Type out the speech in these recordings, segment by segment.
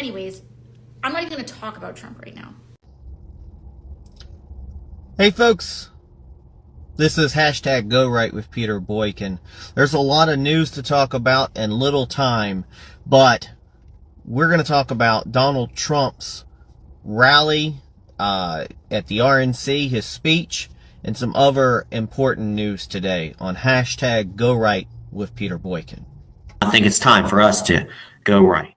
anyways, I'm not even going to talk about Trump right now. Hey folks, this is hashtag Go Right with Peter Boykin. There's a lot of news to talk about and little time, but we're going to talk about Donald Trump's rally at the RNC, his speech, and some other important news today on hashtag Go Right with Peter Boykin. I think it's time for us to go right.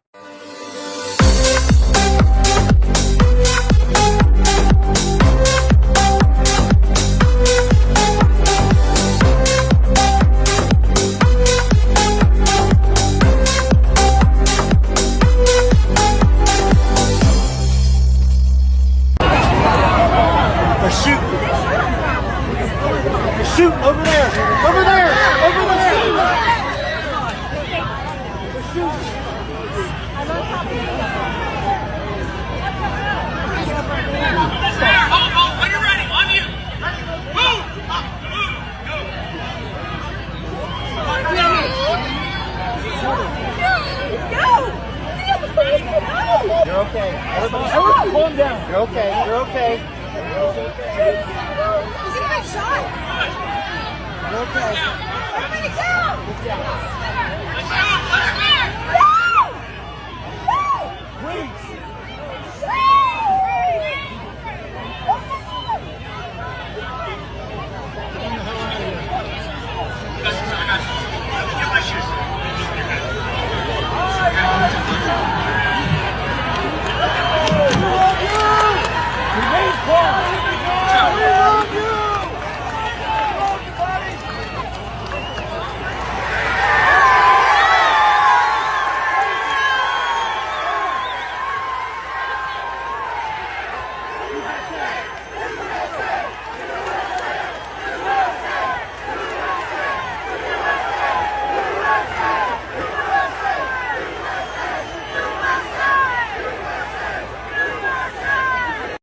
Shoot over there! Over there! Over there! Hold, when you're ready, on you! Move! Go! You're okay. Everybody calm down. You're okay. You're okay. Is he got shot? You're okay. Everybody go!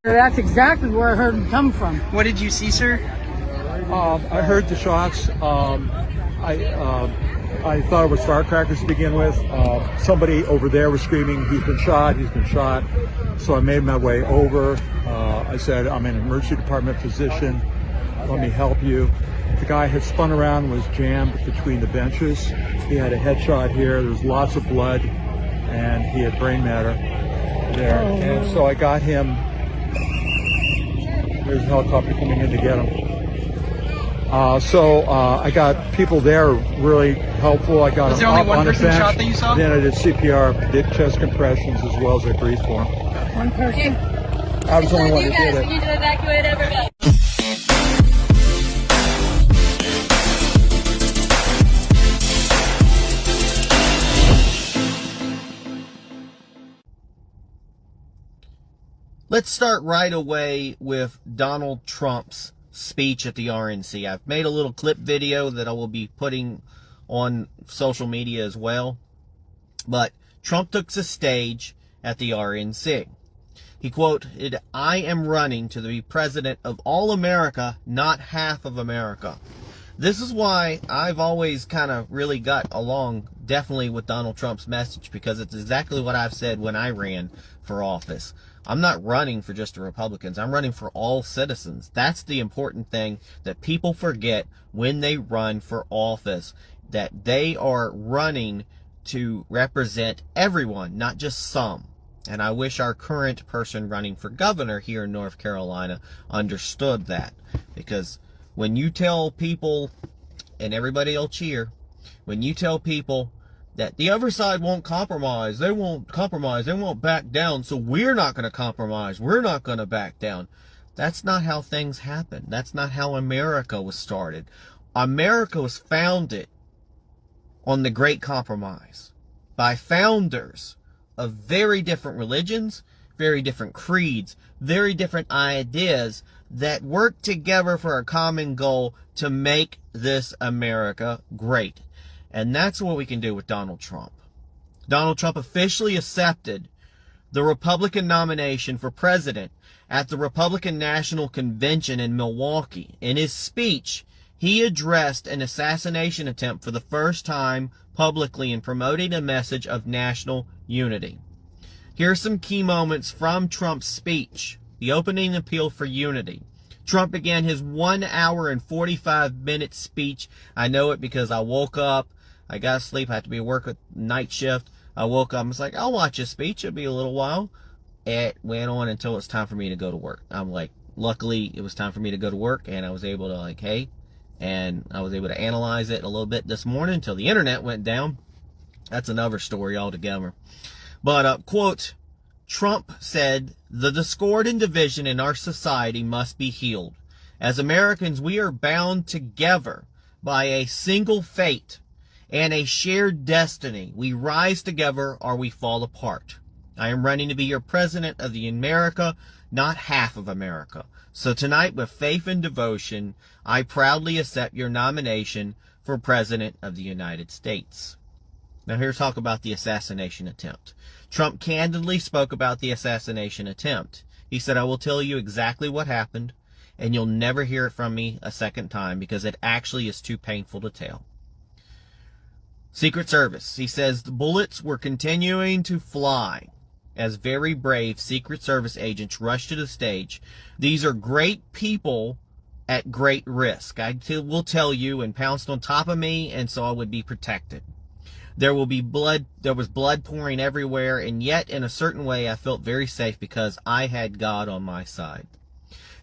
That's exactly where I heard him come from. What did you see, sir? I heard the shots. I thought it was firecrackers to begin with. Somebody over there was screaming, "He's been shot, he's been shot." So I made my way over. I said, "I'm an emergency department physician. Let me help you." The guy had spun around and was jammed between the benches. He had a headshot here. There was lots of blood, and he had brain matter there. And so I got him. There's a helicopter coming in to get him. I got people there really helpful. I got Was there him only up one on a person bench. shot that you saw? Then I did CPR, did chest compressions, as well as I breathed for him. One person. I was the only one that did it. We need to evacuate everybody. Let's start right away with Donald Trump's speech at the RNC. I've made a little clip video that I will be putting on social media as well. But Trump took the stage at the RNC. He quoted, "I am running to be president of all America, not half of America." This is why I've always kind of really got along definitely with Donald Trump's message, because it's exactly what I've said when I ran for office. I'm not running for just the Republicans. I'm running for all citizens. That's the important thing that people forget when they run for office, that they are running to represent everyone, not just some. And I wish our current person running for governor here in North Carolina understood that. Because when you tell people, and everybody will cheer, when you tell people that the other side won't compromise, they won't back down, so we're not going to compromise, we're not going to back down. That's not how things happen. That's not how America was started. America was founded on the Great Compromise by founders of very different religions, very different creeds, very different ideas that work together for a common goal to make this America great. And that's what we can do with Donald Trump. Donald Trump officially accepted the Republican nomination for president at the Republican National Convention in Milwaukee. In his speech, he addressed an assassination attempt for the first time publicly in promoting a message of national unity. Here are some key moments from Trump's speech, the opening appeal for unity. Trump began his 1 hour and 45-minute speech. I know it because I woke up, I got to sleep, I had to be at work at night shift. I woke up and was like, I'll watch his speech, it'll be a little while. It went on until it's time for me to go to work. I'm like, luckily it was time for me to go to work, and I was able to like, hey, and I was able to analyze it a little bit this morning until the internet went down. That's another story altogether. But, quote, Trump said, the discord and division in our society must be healed. As Americans, we are bound together by a single fate and a shared destiny. We rise together or we fall apart. I am running to be your president of the America, not half of America. So tonight, with faith and devotion, I proudly accept your nomination for President of the United States. Now here, talk about the assassination attempt. Trump candidly spoke about the assassination attempt. He said, I will tell you exactly what happened, and you'll never hear it from me a second time because it actually is too painful to tell. Secret Service. He says the bullets were continuing to fly as very brave Secret Service agents rushed to the stage. These are great people at great risk. I will tell you, and pounced on top of me, and so I would be protected. There will be blood. There was blood pouring everywhere, and yet in a certain way I felt very safe because I had God on my side.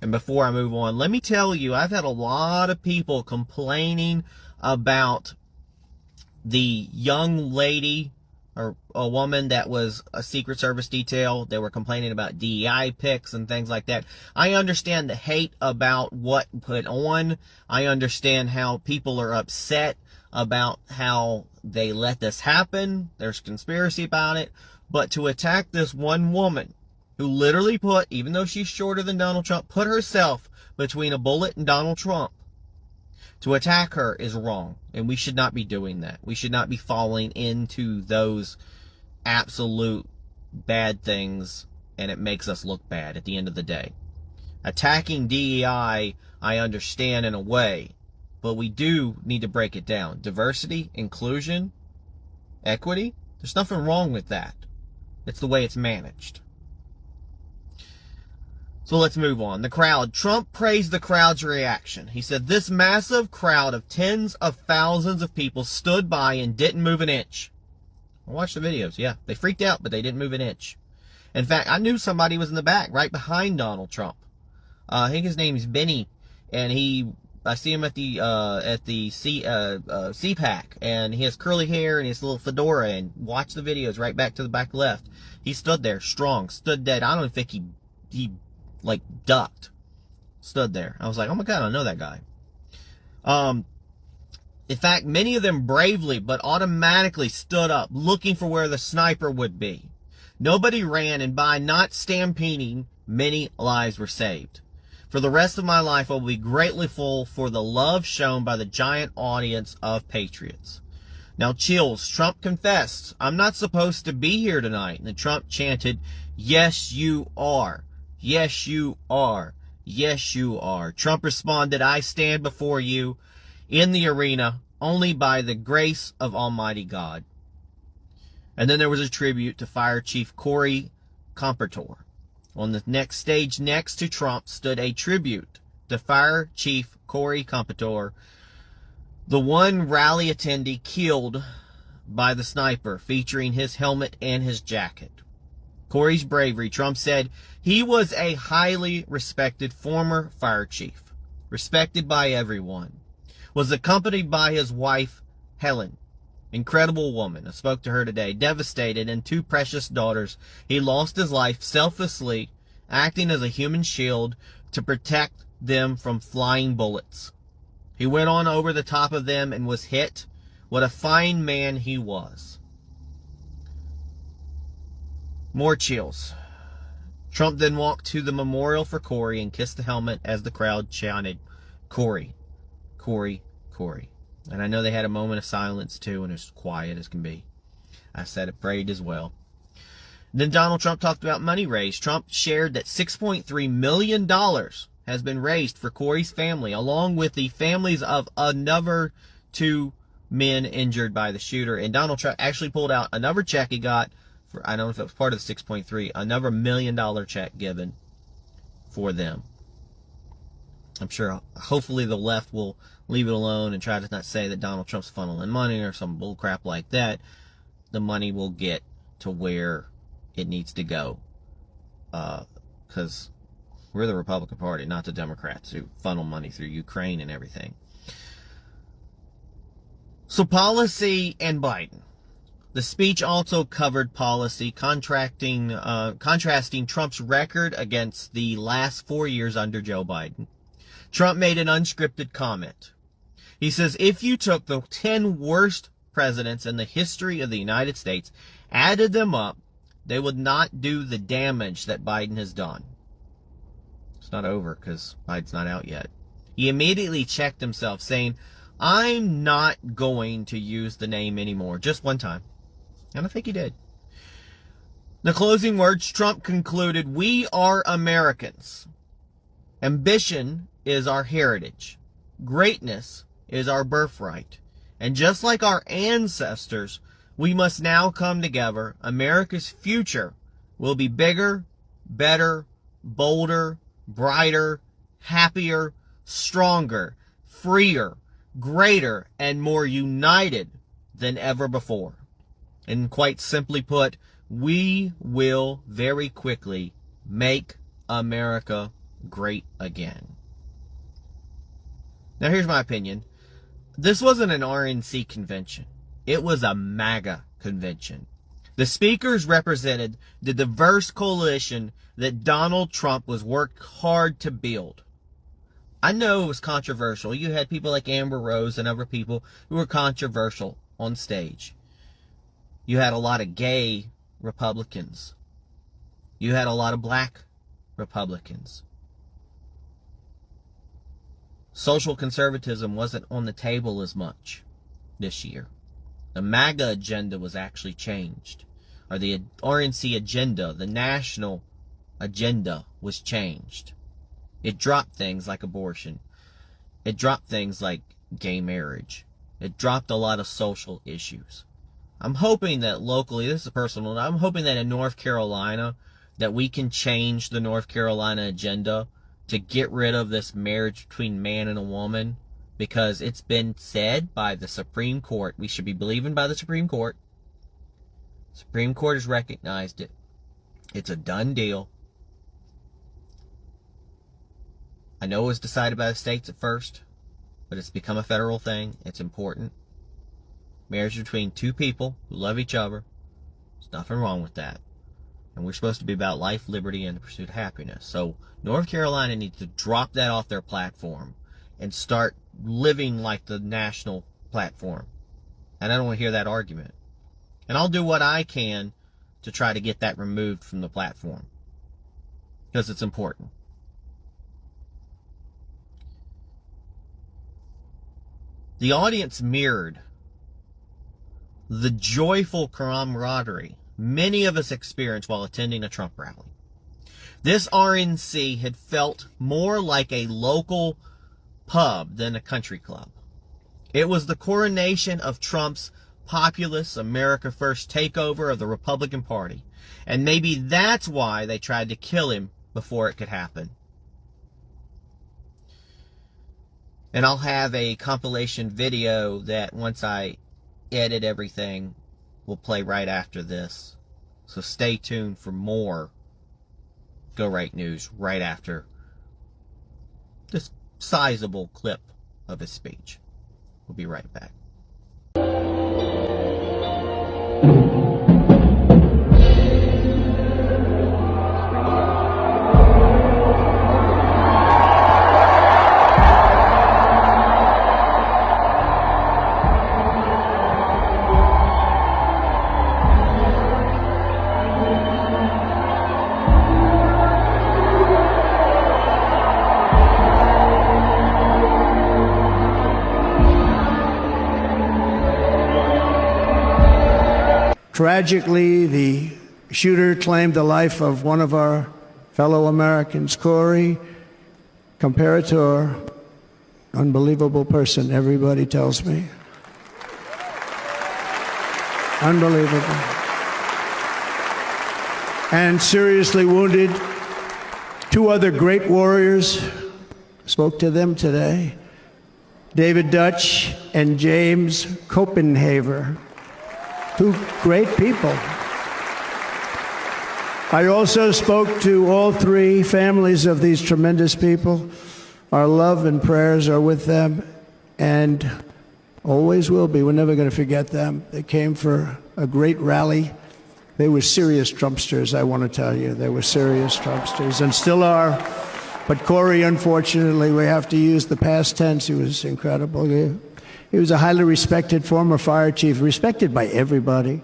And before I move on, let me tell you, I've had a lot of people complaining about the young lady or a woman that was a Secret Service detail. They were complaining about DEI pics and things like that. I understand the hate about what put on. I understand how people are upset about how they let this happen. There's conspiracy about it. But to attack this one woman who literally put, even though she's shorter than Donald Trump, put herself between a bullet and Donald Trump, to attack her is wrong. And we should not be doing that. We should not be falling into those absolute bad things, and it makes us look bad at the end of the day. Attacking DEI, I understand in a way, but we do need to break it down. Diversity, inclusion, equity, there's nothing wrong with that. It's the way it's managed. So let's move on. The crowd. Trump praised the crowd's reaction. He said, this massive crowd of tens of thousands of people stood by and didn't move an inch. I watched the videos. Yeah, they freaked out, but they didn't move an inch. In fact, I knew somebody was in the back, right behind Donald Trump. I think his name is Benny, and I see him at the CPAC, and he has curly hair and his little fedora, and watch the videos right back to the back left. He stood there strong, stood dead. I don't think he like ducked, stood there. I was like, oh my God, I know that guy. In fact, many of them bravely but automatically stood up looking for where the sniper would be. Nobody ran, and by not stampeding, many lives were saved. For the rest of my life, I will be grateful for the love shown by the giant audience of patriots. Now, chills. Trump confessed, I'm not supposed to be here tonight. And Trump chanted, yes, you are. Yes, you are. Yes, you are. Trump responded, I stand before you in the arena only by the grace of Almighty God. And then there was a tribute to Fire Chief Corey Compertor. On the next stage next to Trump stood a tribute to Fire Chief Corey Compertor, the one rally attendee killed by the sniper, featuring his helmet and his jacket. Corey's bravery, Trump said, he was a highly respected former fire chief, respected by everyone, was accompanied by his wife, Helen, incredible woman. I spoke to her today, devastated, and two precious daughters. He lost his life selflessly, acting as a human shield to protect them from flying bullets. He went on over the top of them and was hit. What a fine man he was. More chills. Trump then walked to the memorial for Corey and kissed the helmet as the crowd chanted, Corey, Corey, Corey. And I know they had a moment of silence too, and it was quiet as can be. I said it, prayed as well. Then Donald Trump talked about money raised. Trump shared that $6.3 million has been raised for Corey's family, along with the families of another two men injured by the shooter. And Donald Trump actually pulled out another check he got I don't know if it was part of the 6.3, another $1 million check given for them. I'm sure, hopefully the left will leave it alone and try to not say that Donald Trump's funneling money or some bull crap like that. The money will get to where it needs to go. Because we're the Republican Party, not the Democrats who funnel money through Ukraine and everything. So policy and Biden. The speech also covered policy, contrasting Trump's record against the last 4 years under Joe Biden. Trump made an unscripted comment. He says, if you took the 10 worst presidents in the history of the United States, added them up, they would not do the damage that Biden has done. It's not over because Biden's not out yet. He immediately checked himself, saying, I'm not going to use the name anymore. Just one time. And I think he did. The closing words, Trump concluded, we are Americans. Ambition is our heritage. Greatness is our birthright. And just like our ancestors, we must now come together. America's future will be bigger, better, bolder, brighter, happier, stronger, freer, greater, and more united than ever before. And quite simply put, we will very quickly make America great again. Now here's my opinion. This wasn't an RNC convention. It was a MAGA convention. The speakers represented the diverse coalition that Donald Trump was worked hard to build. I know it was controversial. You had people like Amber Rose and other people who were controversial on stage. You had a lot of gay Republicans. You had a lot of black Republicans. Social conservatism wasn't on the table as much this year. The MAGA agenda was actually changed. Or the RNC agenda, the national agenda, was changed. It dropped things like abortion. It dropped things like gay marriage. It dropped a lot of social issues. I'm hoping that locally, this is a personal note, I'm hoping that in North Carolina, that we can change the North Carolina agenda to get rid of this marriage between man and a woman, because it's been said by the Supreme Court. We should be believing by the Supreme Court. Supreme Court has recognized it. It's a done deal. I know it was decided by the states at first, but it's become a federal thing. It's important. Marriage between two people who love each other. There's nothing wrong with that. And we're supposed to be about life, liberty, and the pursuit of happiness. So North Carolina needs to drop that off their platform and start living like the national platform. And I don't want to hear that argument. And I'll do what I can to try to get that removed from the platform, because it's important. The audience mirrored the joyful camaraderie many of us experienced while attending a Trump rally. This RNC had felt more like a local pub than a country club. It was the coronation of Trump's populist America First takeover of the Republican Party. And maybe that's why they tried to kill him before it could happen. And I'll have a compilation video that once I edit everything will play right after this. So stay tuned for more Go Right News right after this sizable clip of his speech. We'll be right back. Tragically, the shooter claimed the life of one of our fellow Americans, Corey, comparator, unbelievable person, everybody tells me. Unbelievable. and seriously wounded. 2 other great warriors spoke to them today, David Dutch and James Copenhaver. 2 great people. I also spoke to all 3 families of these tremendous people. Our love and prayers are with them and always will be. We're never going to forget them. They came for a great rally. They were serious Trumpsters, I want to tell you. They were serious Trumpsters and still are. But Corey, unfortunately, we have to use the past tense. He was incredible. He was a highly respected former fire chief, respected by everybody.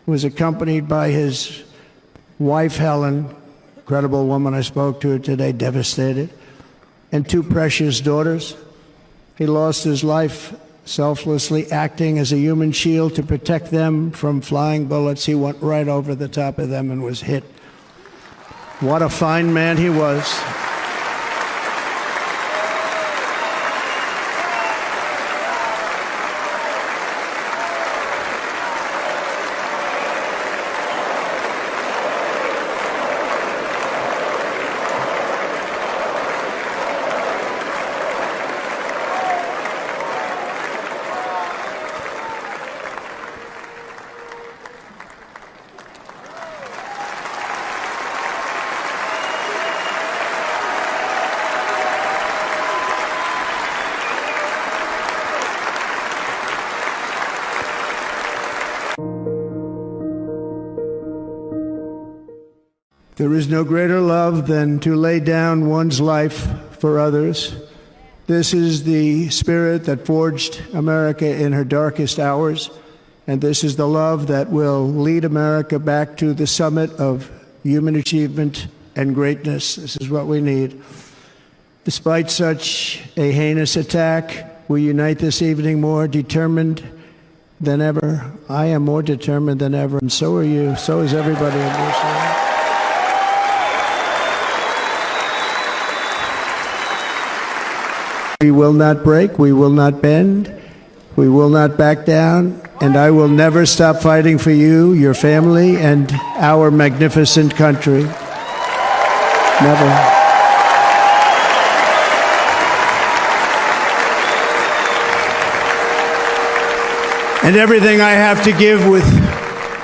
He was accompanied by his wife, Helen, incredible woman. I spoke to her today, devastated, and 2 precious daughters. He lost his life selflessly, acting as a human shield to protect them from flying bullets. He went right over the top of them and was hit. What a fine man he was. There is no greater love than to lay down one's life for others. This is the spirit that forged America in her darkest hours, and this is the love that will lead America back to the summit of human achievement and greatness. This is what we need. Despite such a heinous attack, we unite this evening more determined than ever. I am more determined than ever, and so are you. So is everybody in this room. We will not break, we will not bend, we will not back down, and I will never stop fighting for you, your family, and our magnificent country. Never. And everything I have to give with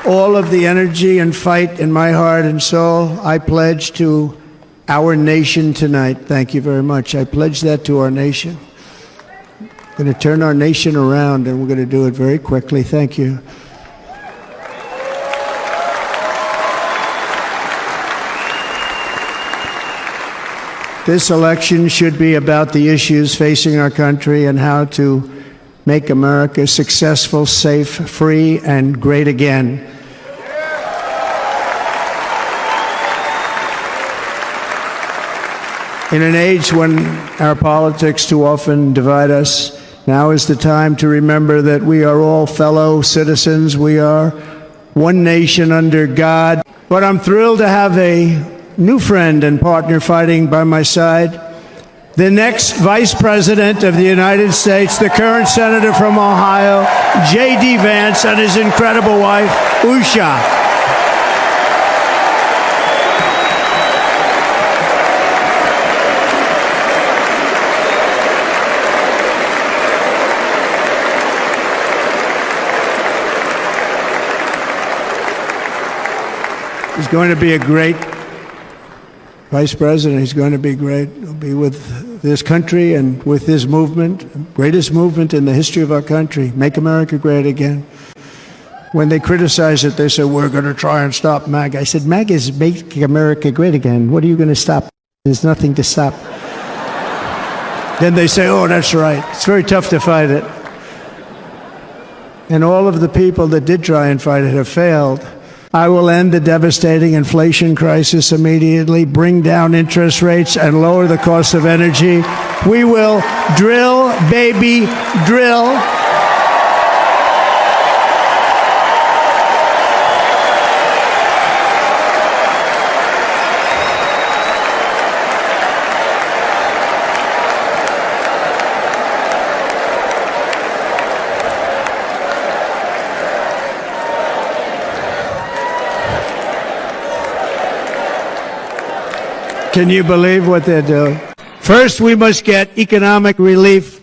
all of the energy and fight in my heart and soul, I pledge to our nation tonight. Thank you very much. I pledge that to our nation. We're going to turn our nation around, and we're going to do it very quickly. Thank you. This election should be about the issues facing our country and how to make America successful, safe, free, and great again. In an age when our politics too often divide us, now is the time to remember that we are all fellow citizens. We are one nation under God. But I'm thrilled to have a new friend and partner fighting by my side, the next Vice President of the United States, the current Senator from Ohio, J.D. Vance, and his incredible wife, Usha. He's going to be a great Vice President. He's going to be great. He'll be with this country and with this movement, greatest movement in the history of our country, Make America Great Again. When they criticize it, they say, we're going to try and stop MAGA. I said, MAGA is Make America Great Again. What are you going to stop? There's nothing to stop. Then they say, oh, that's right. It's very tough to fight it. And all of the people that did try and fight it have failed. I will end the devastating inflation crisis immediately, bring down interest rates, and lower the cost of energy. We will drill, baby, drill. Can you believe what they're doing? First, we must get economic relief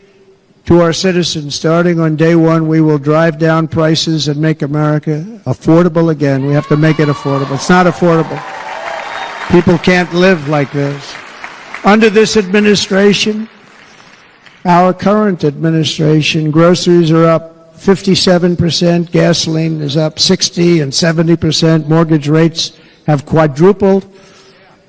to our citizens. Starting on day one, we will drive down prices and make America affordable again. We have to make it affordable. It's not affordable. People can't live like this. Under this administration, our current administration, groceries are up 57%, gasoline is up 60 and 70%, mortgage rates have quadrupled.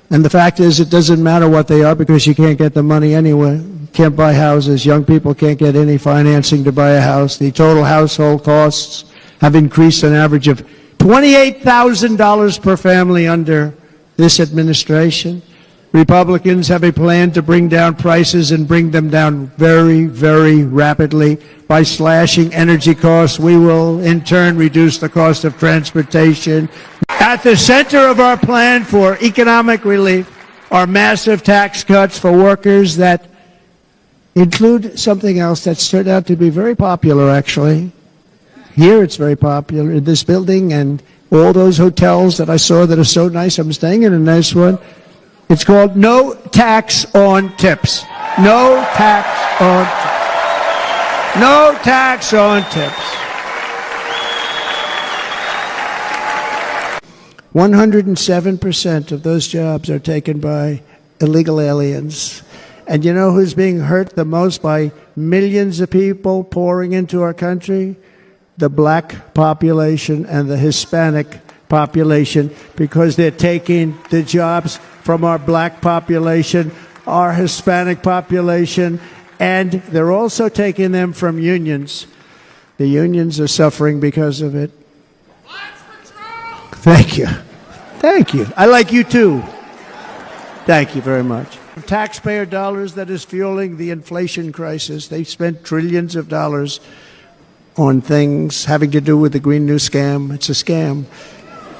And the fact is, it doesn't matter what they are because you can't get the money anyway. You can't buy houses. Young people can't get any financing to buy a house. The total household costs have increased an average of $28,000 per family under this administration. Republicans have a plan to bring down prices and bring them down very, very rapidly. By slashing energy costs, we will in turn reduce the cost of transportation. At the center of our plan for economic relief are massive tax cuts for workers that include something else that's turned out to be very popular, actually. Here it's very popular in this building and all those hotels that I saw that are so nice. I'm staying in a nice one. It's called no tax on tips. No tax on tips. No tax on tips. 107% of those jobs are taken by illegal aliens. And you know who's being hurt the most by millions of people pouring into our country? The black population and the Hispanic population, because they're taking the jobs from our black population, our Hispanic population, and they're also taking them from unions. The unions are suffering because of it. Thank you. Thank you. I like you too. Thank you very much. Taxpayer dollars that is fueling the inflation crisis. They've spent trillions of dollars on things having to do with the Green New Scam. It's a scam.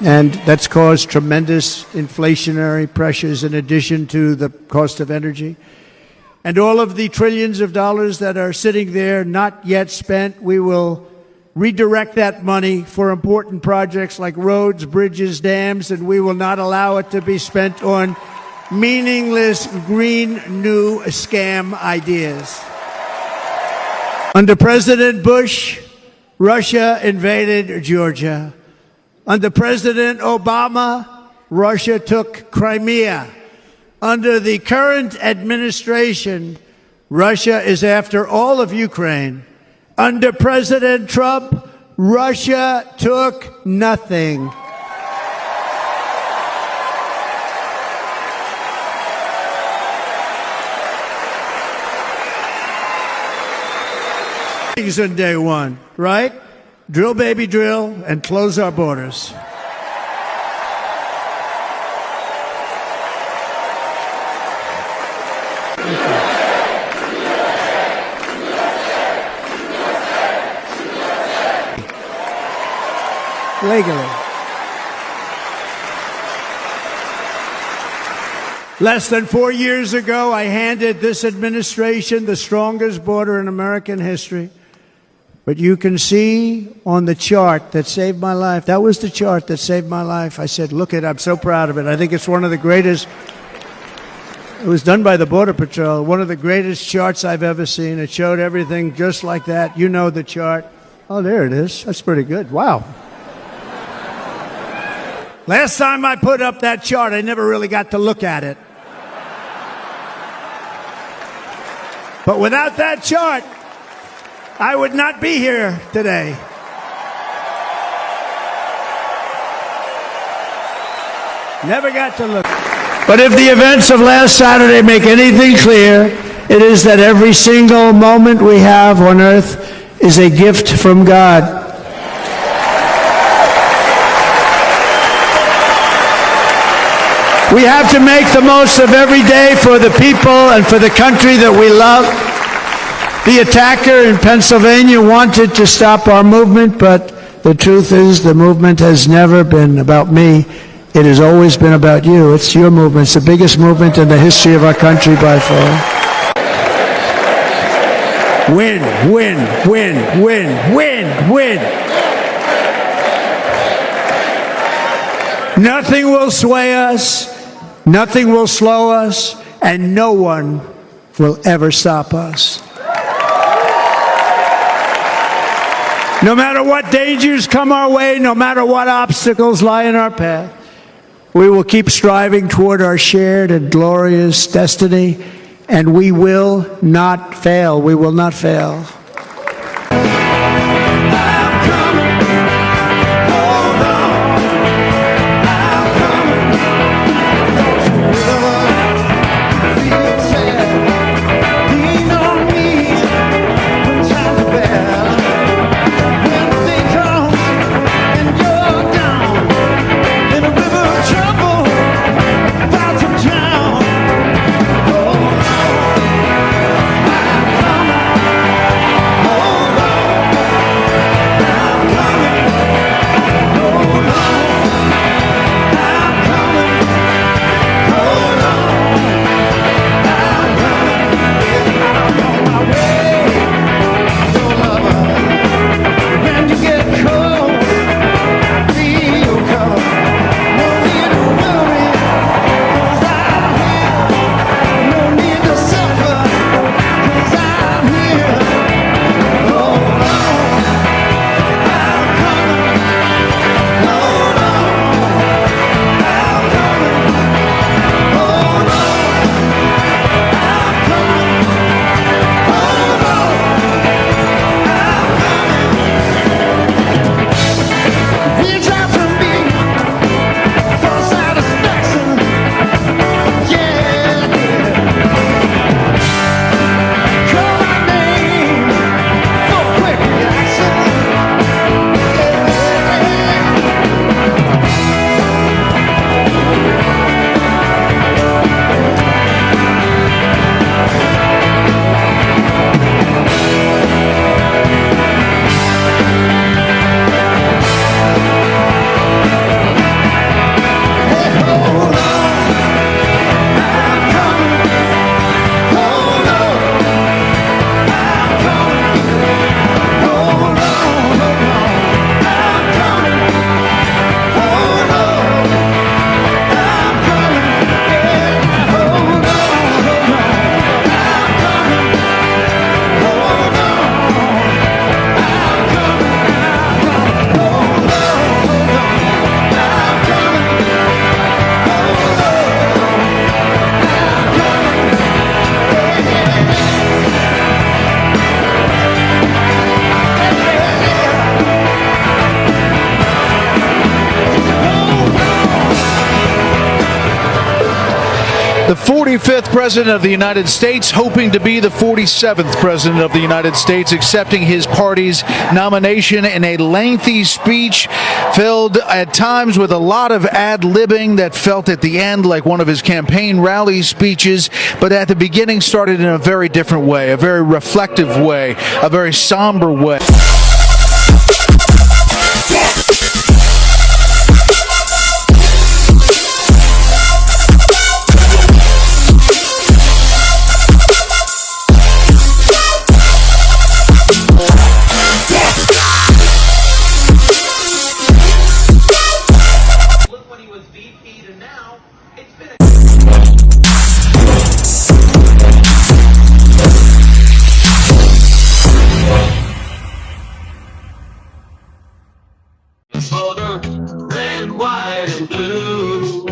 And that's caused tremendous inflationary pressures in addition to the cost of energy. And all of the trillions of dollars that are sitting there not yet spent, we will redirect that money for important projects like roads, bridges, dams, and we will not allow it to be spent on meaningless green new scam ideas. Under President Bush, Russia invaded Georgia. Under President Obama, Russia took Crimea. Under the current administration, Russia is after all of Ukraine. Under President Trump, Russia took nothing. On day one, right? Drill, baby, drill, and close our borders. Legally. Less than 4 years ago, I handed this administration the strongest border in American history. But you can see on the chart that saved my life, that was the chart that saved my life. I said, look at it, I'm so proud of it. I think it's one of the greatest, it was done by the Border Patrol, one of the greatest charts I've ever seen. It showed everything just like that. You know the chart. Oh, there it is. That's pretty good. Wow. Last time I put up that chart, I never really got to look at it. But without that chart, I would not be here today. Never got to look. But if the events of last Saturday make anything clear, it is that every single moment we have on earth is a gift from God. We have to make the most of every day for the people and for the country that we love. The attacker in Pennsylvania wanted to stop our movement, but the truth is the movement has never been about me. It has always been about you. It's your movement. It's the biggest movement in the history of our country by far. Win, win, win, win, win, win. Nothing will sway us. Nothing will slow us, and no one will ever stop us. No matter what dangers come our way, no matter what obstacles lie in our path, we will keep striving toward our shared and glorious destiny, and we will not fail. We will not fail. The 45th President of the United States, hoping to be the 47th President of the United States, accepting his party's nomination in a lengthy speech filled at times with a lot of ad-libbing that felt at the end like one of his campaign rally speeches, but at the beginning started in a very different way, a very reflective way, a very somber way. For the red, white, and blue,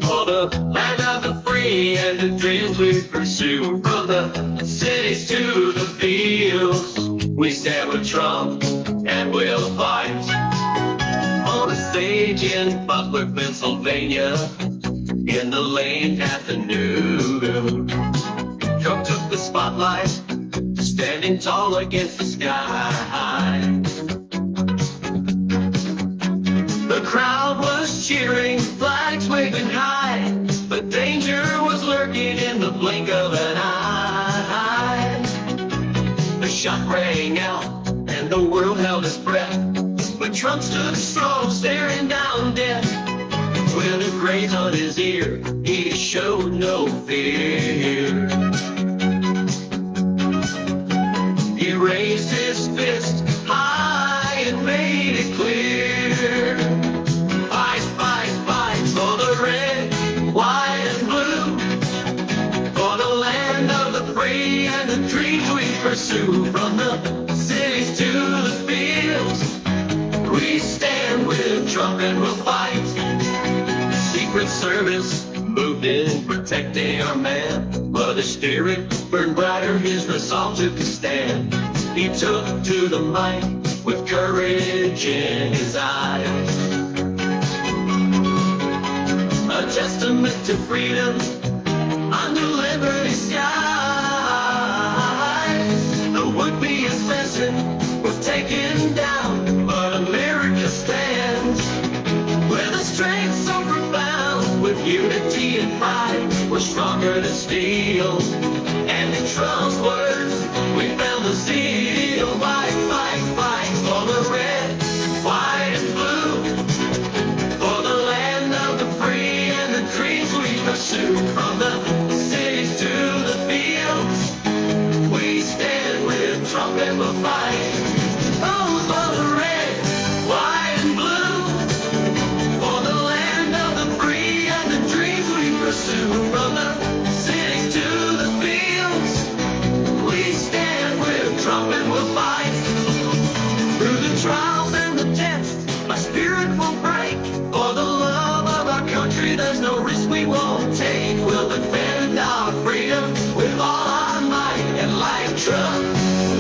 for the land of the free and the dreams we pursue, from the cities to the fields, we stand with Trump and we'll fight. On a stage in Butler, Pennsylvania, in the late afternoon, Trump took the spotlight, standing tall against the sky. The crowd was cheering, flags waving high, but danger was lurking in the blink of an eye. The shot rang out, and the world held its breath, but Trump stood strong, staring down death. When a graze on his ear, he showed no fear. He raised his fist high and made it clear. Fight, fight, fight for the red, white, pursue. From the cities to the fields, we stand with Trump and we'll fight. Secret Service moved in, protecting our man, but his spirit burned brighter, his resolve took a stand. He took to the mic with courage in his eyes. A testament to freedom under liberty skies. The would-be assassin was taken down, but America stands with a strength so profound. With unity and pride, we're stronger than steel. And in Trump's words, we found the zeal. Fight, fight, fight for the red, white, and blue, for the land of the free and the dreams we pursue. From the cities to the fields, we stand with Trump and we'll fight. Oh, for the red, white, and blue, for the land of the free and the dreams we pursue. From the cities to the fields, we stand with Trump and we'll fight. Through the trials and the tests, my spirit will break. For the love of our country, there's no risk we won't take. We'll defend our freedom with all our might, and like Trump,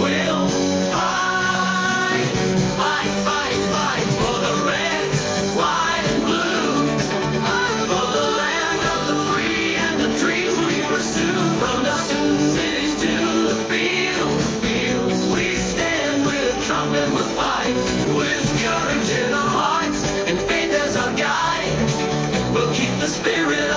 we'll fight. Fight, fight, fight for the red, white, and blue, for the land of the free and the dreams we pursue. From the cities to the fields, we stand with Trump and we'll fight. With courage in our hearts and faith as our guide, we'll keep the spirit